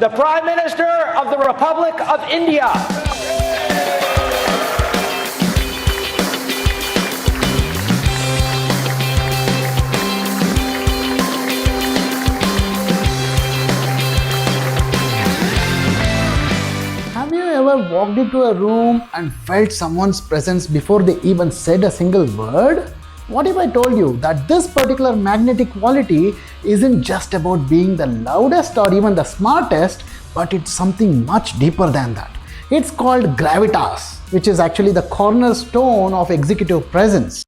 the Prime Minister of the Republic of India. Have you ever walked into a room and felt someone's presence before they even said a single word? What if I told you that this particular magnetic quality isn't just about being the loudest or even the smartest, but it's something much deeper than that. It's called gravitas, which is actually the cornerstone of executive presence.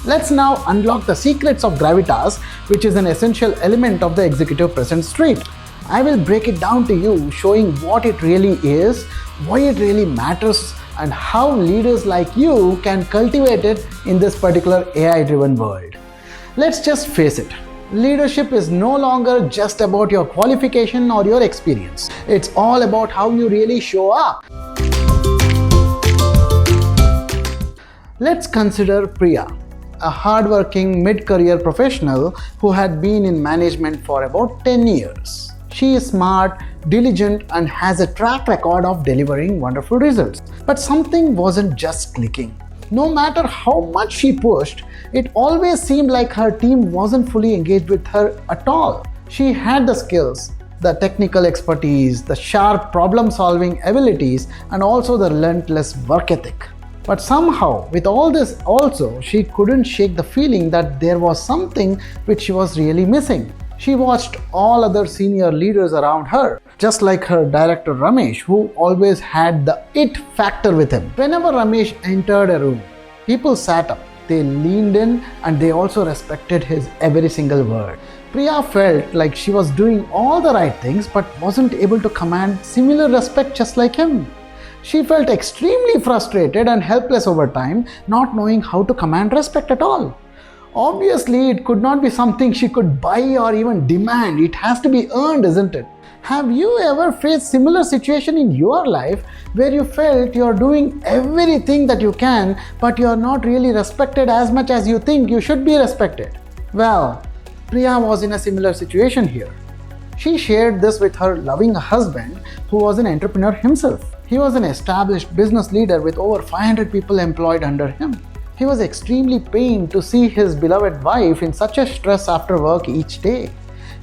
Let's now unlock the secrets of gravitas, which is an essential element of the executive presence trait. I will break it down to you, showing what it really is, why it really matters, and how leaders like you can cultivate it in this particular AI-driven world. Let's just face it. Leadership is no longer just about your qualification or your experience. It's all about how you really show up. Let's consider Priya, a hardworking mid-career professional who had been in management for about 10 years. She is smart, diligent, and has a track record of delivering wonderful results. But something wasn't just clicking. No matter how much she pushed, it always seemed like her team wasn't fully engaged with her at all. She had the skills, the technical expertise, the sharp problem-solving abilities, and also the relentless work ethic. But somehow, with all this also, she couldn't shake the feeling that there was something which she was really missing. She watched all other senior leaders around her, just like her director Ramesh, who always had the it factor with him. Whenever Ramesh entered a room, people sat up, they leaned in, and they also respected his every single word. Priya felt like she was doing all the right things but wasn't able to command similar respect just like him. She felt extremely frustrated and helpless over time, not knowing how to command respect at all. Obviously, it could not be something she could buy or even demand. It has to be earned, isn't it? Have you ever faced similar situation in your life where you felt you're doing everything that you can, but you're not really respected as much as you think you should be respected? Well, Priya was in a similar situation here. She shared this with her loving husband, who was an entrepreneur himself. He was an established business leader with over 500 people employed under him. He was extremely pained to see his beloved wife in such a stress after work each day.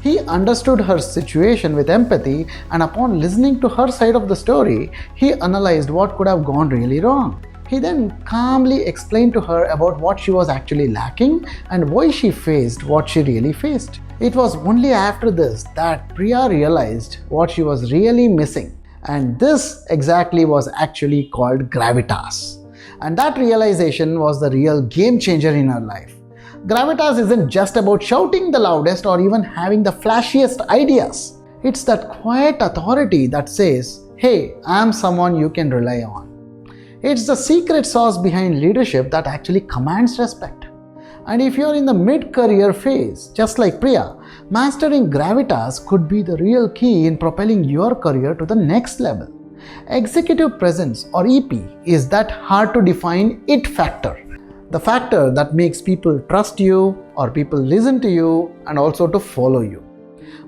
He understood her situation with empathy, and upon listening to her side of the story, he analyzed what could have gone really wrong. He then calmly explained to her about what she was actually lacking and why she faced what she really faced. It was only after this that Priya realized what she was really missing, and this exactly was actually called gravitas. And that realization was the real game changer in her life. Gravitas isn't just about shouting the loudest or even having the flashiest ideas. It's that quiet authority that says, hey, I'm someone you can rely on. It's the secret sauce behind leadership that actually commands respect. And if you're in the mid-career phase, just like Priya, mastering gravitas could be the real key in propelling your career to the next level. Executive presence, or EP, is that hard to define it factor. The factor that makes people trust you or people listen to you and also to follow you.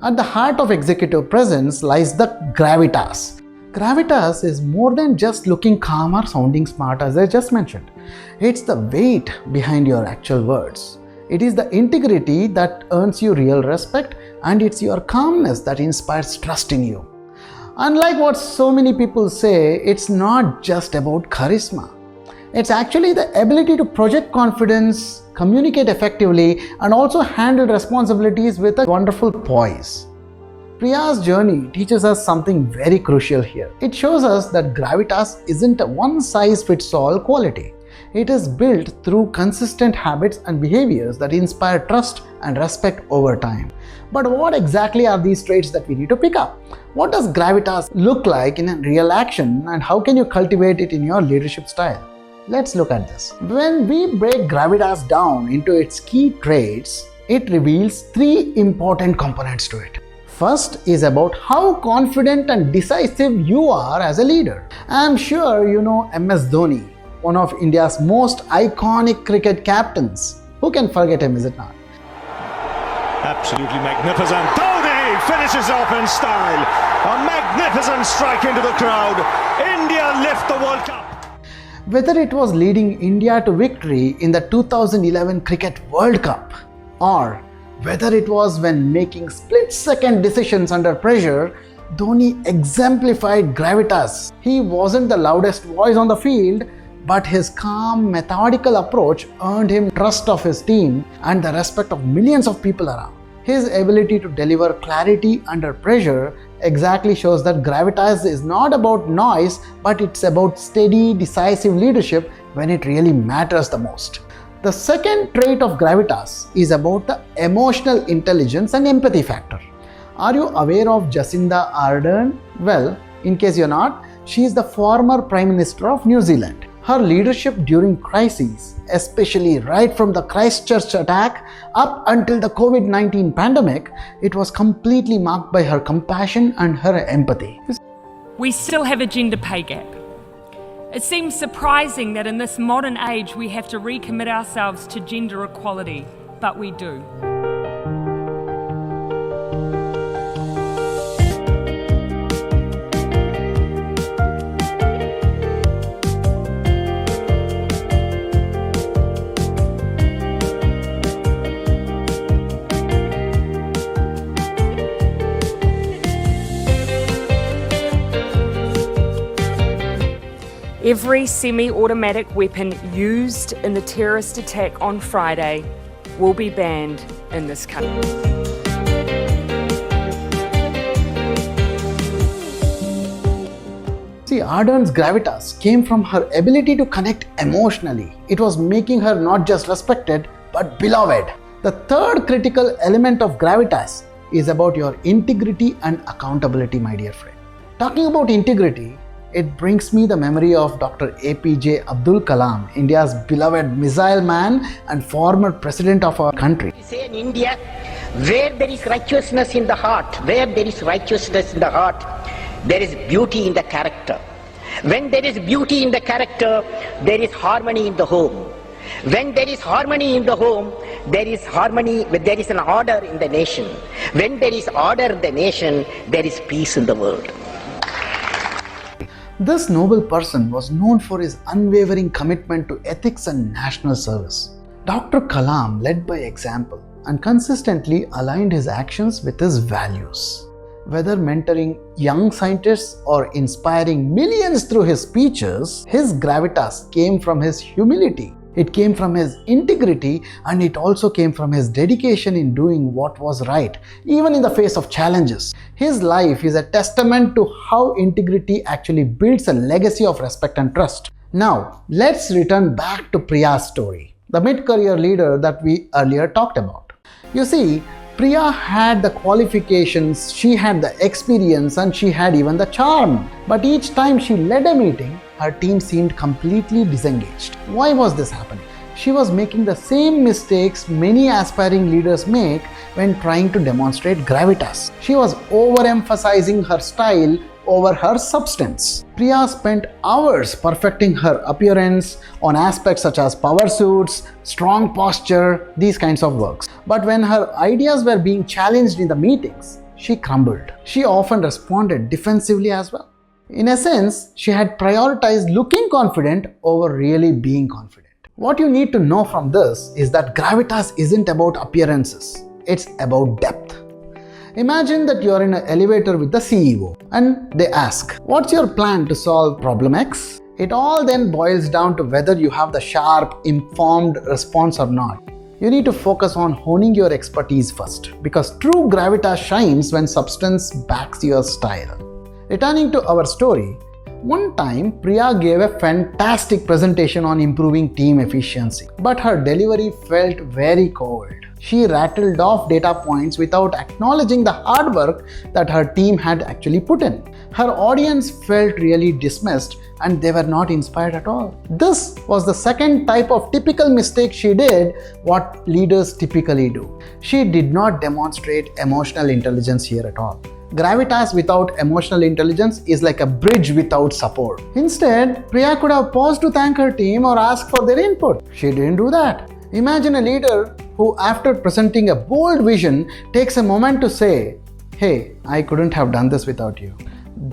At the heart of executive presence lies the gravitas. Gravitas is more than just looking calm or sounding smart, as I just mentioned. It's the weight behind your actual words. It is the integrity that earns you real respect, and it's your calmness that inspires trust in you. Unlike what so many people say, it's not just about charisma. It's actually the ability to project confidence, communicate effectively, and also handle responsibilities with a wonderful poise. Priya's journey teaches us something very crucial here. It shows us that gravitas isn't a one-size-fits-all quality. It is built through consistent habits and behaviors that inspire trust and respect over time. But what exactly are these traits that we need to pick up? What does gravitas look like in real action, and how can you cultivate it in your leadership style? Let's look at this. When we break gravitas down into its key traits, it reveals three important components to it. First is about how confident and decisive you are as a leader. I'm sure you know MS Dhoni, one of India's most iconic cricket captains. Who can forget him, is it not? Absolutely magnificent. Dhoni finishes off in style. A magnificent strike into the crowd. India lift the World Cup. Whether it was leading India to victory in the 2011 Cricket World Cup, or whether it was when making split-second decisions under pressure, Dhoni exemplified gravitas. He wasn't the loudest voice on the field, but his calm, methodical approach earned him trust of his team and the respect of millions of people around. His ability to deliver clarity under pressure exactly shows that gravitas is not about noise, but it's about steady, decisive leadership when it really matters the most. The second trait of gravitas is about the emotional intelligence and empathy factor. Are you aware of Jacinda Ardern? Well, in case you're not, she is the former Prime Minister of New Zealand. Her leadership during crises, especially right from the Christchurch attack up until the COVID-19 pandemic, it was completely marked by her compassion and her empathy. We still have a gender pay gap. It seems surprising that in this modern age we have to recommit ourselves to gender equality, but we do. Every semi-automatic weapon used in the terrorist attack on Friday will be banned in this country. See, Ardern's gravitas came from her ability to connect emotionally. It was making her not just respected, but beloved. The third critical element of gravitas is about your integrity and accountability, my dear friend. Talking about integrity, it brings me the memory of Dr. APJ Abdul Kalam, India's beloved missile man and former president of our country. We say in India, where there is righteousness in the heart, there is beauty in the character. When there is beauty in the character, there is harmony in the home. When there is harmony in the home, there is an order in the nation. When there is order in the nation, there is peace in the world. This noble person was known for his unwavering commitment to ethics and national service. Dr. Kalam led by example and consistently aligned his actions with his values. Whether mentoring young scientists or inspiring millions through his speeches, his gravitas came from his humility. It came from his integrity, and it also came from his dedication in doing what was right, even in the face of challenges. His life is a testament to how integrity actually builds a legacy of respect and trust. Now, let's return back to Priya's story, the mid-career leader that we earlier talked about. You see, Priya had the qualifications, she had the experience, and she had even the charm. But each time she led a meeting, her team seemed completely disengaged. Why was this happening? She was making the same mistakes many aspiring leaders make when trying to demonstrate gravitas. She was overemphasizing her style over her substance. Priya spent hours perfecting her appearance on aspects such as power suits, strong posture, these kinds of works. But when her ideas were being challenged in the meetings, she crumbled. She often responded defensively as well. In essence, she had prioritized looking confident over really being confident. What you need to know from this is that gravitas isn't about appearances, it's about depth. Imagine that you're in an elevator with the CEO and they ask, "What's your plan to solve problem X?" It all then boils down to whether you have the sharp, informed response or not. You need to focus on honing your expertise first, because true gravitas shines when substance backs your style. Returning to our story, one time Priya gave a fantastic presentation on improving team efficiency, but her delivery felt very cold. She rattled off data points without acknowledging the hard work that her team had actually put in. Her audience felt really dismissed and they were not inspired at all. This was the second type of typical mistake she did, what leaders typically do. She did not demonstrate emotional intelligence here at all. Gravitas without emotional intelligence is like a bridge without support. Instead, Priya could have paused to thank her team or ask for their input. She didn't do that. Imagine a leader who, after presenting a bold vision, takes a moment to say, "Hey, I couldn't have done this without you."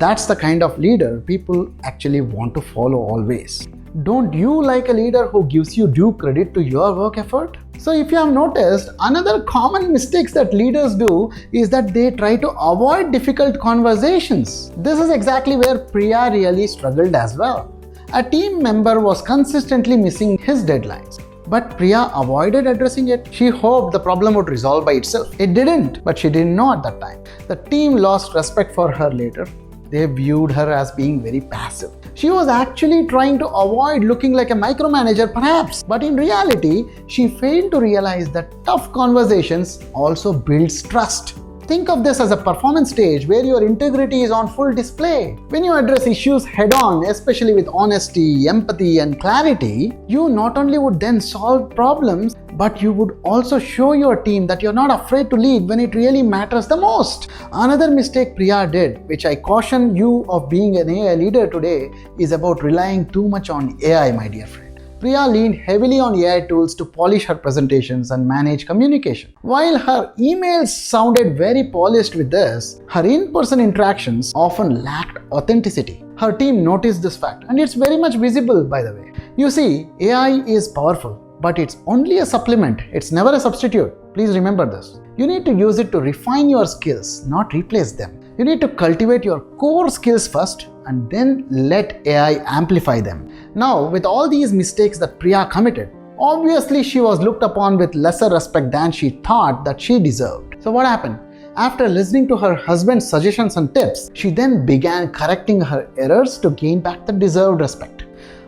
That's the kind of leader people actually want to follow always. Don't you like a leader who gives you due credit to your work effort? So if you have noticed, another common mistakes that leaders do is that they try to avoid difficult conversations. This is exactly where Priya really struggled as well. A team member was consistently missing his deadlines, but Priya avoided addressing it. She hoped the problem would resolve by itself. It didn't, but she didn't know at that time. The team lost respect for her later. They viewed her as being very passive. She was actually trying to avoid looking like a micromanager perhaps, but in reality, she failed to realize that tough conversations also builds trust. Think of this as a performance stage where your integrity is on full display. When you address issues head on, especially with honesty, empathy, and clarity, you not only would then solve problems, but you would also show your team that you're not afraid to lead when it really matters the most. Another mistake Priya did, which I caution you of being an AI leader today, is about relying too much on AI, my dear friend. Priya leaned heavily on AI tools to polish her presentations and manage communication. While her emails sounded very polished with this, her in-person interactions often lacked authenticity. Her team noticed this fact, and it's very much visible, by the way. You see, AI is powerful, but it's only a supplement. It's never a substitute. Please remember this. You need to use it to refine your skills, not replace them. You need to cultivate your core skills first and then let AI amplify them. Now, with all these mistakes that Priya committed, obviously she was looked upon with lesser respect than she thought that she deserved. So what happened? After listening to her husband's suggestions and tips, she then began correcting her errors to gain back the deserved respect.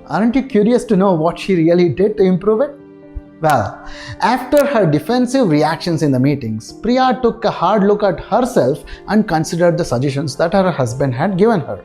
Aren't you curious to know what she really did to improve it? Well, after her defensive reactions in the meetings, Priya took a hard look at herself and considered the suggestions that her husband had given her.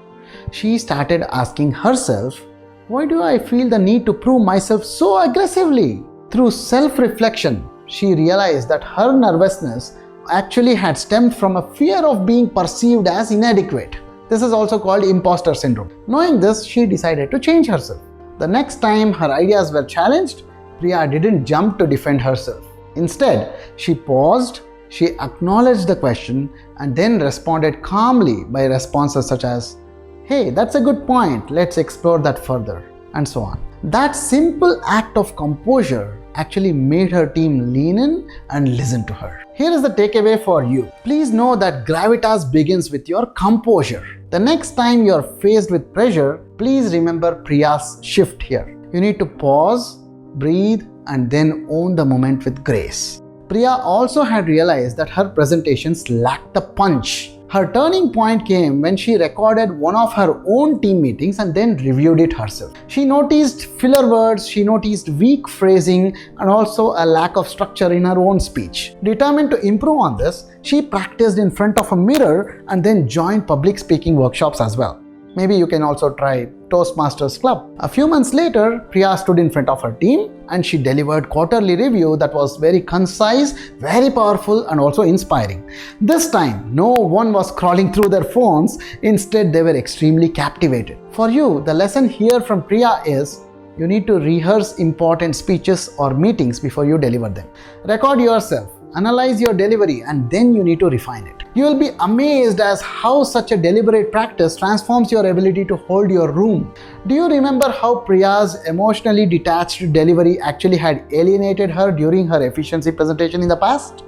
She started asking herself, why do I feel the need to prove myself so aggressively? Through self-reflection, she realized that her nervousness actually had stemmed from a fear of being perceived as inadequate. This is also called imposter syndrome. Knowing this, she decided to change herself. The next time her ideas were challenged, Priya didn't jump to defend herself. Instead, she paused, she acknowledged the question, and then responded calmly by responses such as, "Hey, that's a good point, let's explore that further," and so on. That simple act of composure actually made her team lean in and listen to her. Here is the takeaway for you. Please know that gravitas begins with your composure. The next time you're faced with pressure, please remember Priya's shift here. You need to pause, breathe, and then own the moment with grace. Priya also had realized that her presentations lacked the punch. Her turning point came when she recorded one of her own team meetings and then reviewed it herself. She noticed filler words, she noticed weak phrasing, and also a lack of structure in her own speech. Determined to improve on this, she practiced in front of a mirror and then joined public speaking workshops as well. Maybe you can also try Toastmasters Club. A few months later, Priya stood in front of her team and she delivered quarterly review that was very concise, very powerful, and also inspiring. This time, no one was scrolling through their phones. Instead, they were extremely captivated. For you, the lesson here from Priya is you need to rehearse important speeches or meetings before you deliver them. Record yourself, analyze your delivery, and then you need to refine it. You will be amazed as how such a deliberate practice transforms your ability to hold your room. Do you remember how Priya's emotionally detached delivery actually had alienated her during her efficiency presentation in the past?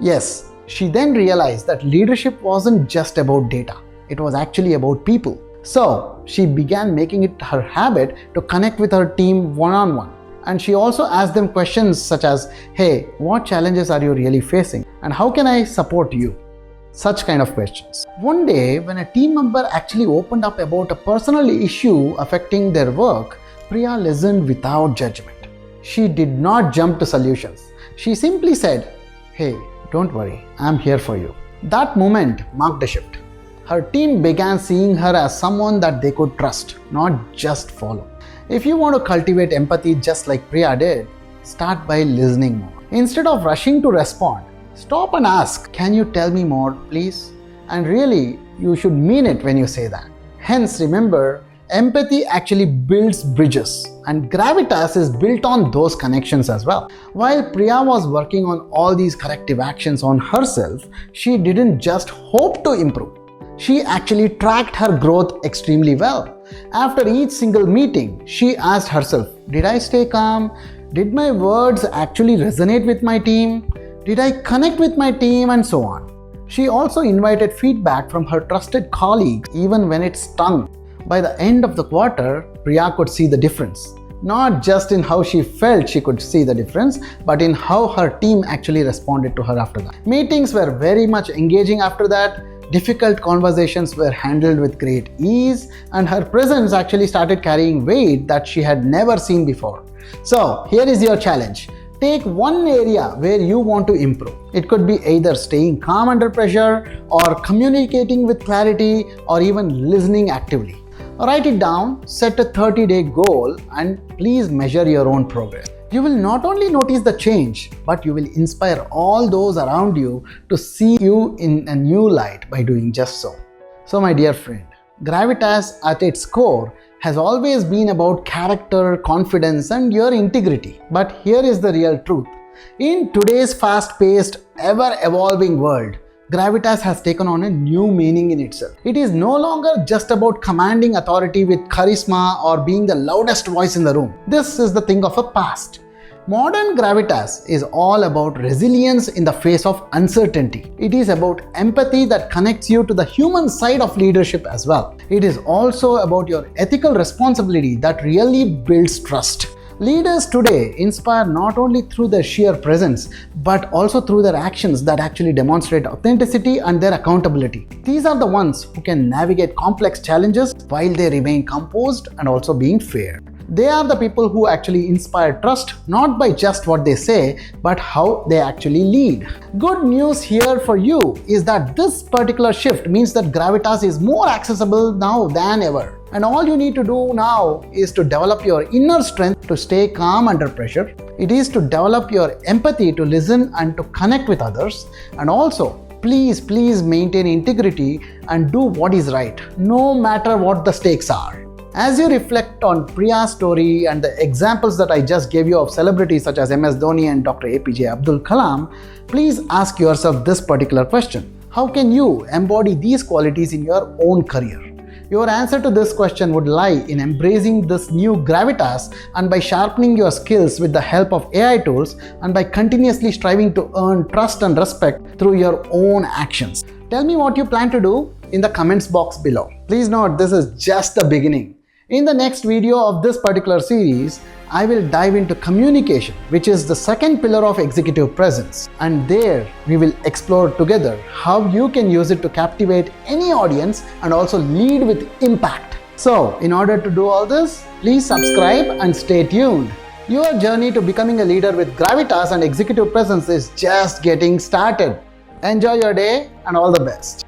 Yes, she then realized that leadership wasn't just about data. It was actually about people. So, she began making it her habit to connect with her team one-on-one. And she also asked them questions such as, "Hey, what challenges are you really facing? And how can I support you?" Such kind of questions. One day, when a team member actually opened up about a personal issue affecting their work, Priya listened without judgment. She did not jump to solutions. She simply said, "Hey, don't worry, I'm here for you." That moment marked a shift. Her team began seeing her as someone that they could trust, not just follow. If you want to cultivate empathy just like Priya did, start by listening more. Instead of rushing to respond, stop and ask, "Can you tell me more, please?" And really, you should mean it when you say that. Hence, remember, empathy actually builds bridges. and gravitas is built on those connections as well. While Priya was working on all these corrective actions on herself, she didn't just hope to improve. She actually tracked her growth extremely well. After each single meeting, she asked herself, did I stay calm? Did my words actually resonate with my team? Did I connect with my team? And so on. She also invited feedback from her trusted colleagues even when it stung. By the end of the quarter, Priya could see the difference. Not just in how she felt she could see the difference, but in how her team actually responded to her after that. Meetings were very much engaging after that. Difficult conversations were handled with great ease, and her presence actually started carrying weight that she had never seen before. So, here is your challenge. Take one area where you want to improve. It could be either staying calm under pressure, or communicating with clarity, or even listening actively. Write it down, set a 30-day goal, and please measure your own progress. You will not only notice the change, but you will inspire all those around you to see you in a new light by doing just so. So my dear friend, gravitas at its core has always been about character, confidence, and your integrity. But here is the real truth. In today's fast-paced, ever-evolving world, gravitas has taken on a new meaning in itself. It is no longer just about commanding authority with charisma or being the loudest voice in the room. This is the thing of a past. Modern gravitas is all about resilience in the face of uncertainty. It is about empathy that connects you to the human side of leadership as well. It is also about your ethical responsibility that really builds trust. Leaders today inspire not only through their sheer presence, but also through their actions that actually demonstrate authenticity and their accountability. These are the ones who can navigate complex challenges while they remain composed and also being fair. They are the people who actually inspire trust, not by just what they say, but how they actually lead. Good news here for you is that this particular shift means that gravitas is more accessible now than ever. And all you need to do now is to develop your inner strength to stay calm under pressure. It is to develop your empathy to listen and to connect with others. And also, please maintain integrity and do what is right, no matter what the stakes are. As you reflect on Priya's story and the examples that I just gave you of celebrities such as MS Dhoni and Dr. APJ Abdul Kalam, please ask yourself this particular question. How can you embody these qualities in your own career? Your answer to this question would lie in embracing this new gravitas and by sharpening your skills with the help of AI tools and by continuously striving to earn trust and respect through your own actions. Tell me what you plan to do in the comments box below. Please note, this is just the beginning. In the next video of this particular series, I will dive into communication, which is the second pillar of executive presence. And there, we will explore together how you can use it to captivate any audience and also lead with impact. So, in order to do all this, please subscribe and stay tuned. Your journey to becoming a leader with gravitas and executive presence is just getting started. Enjoy your day and all the best.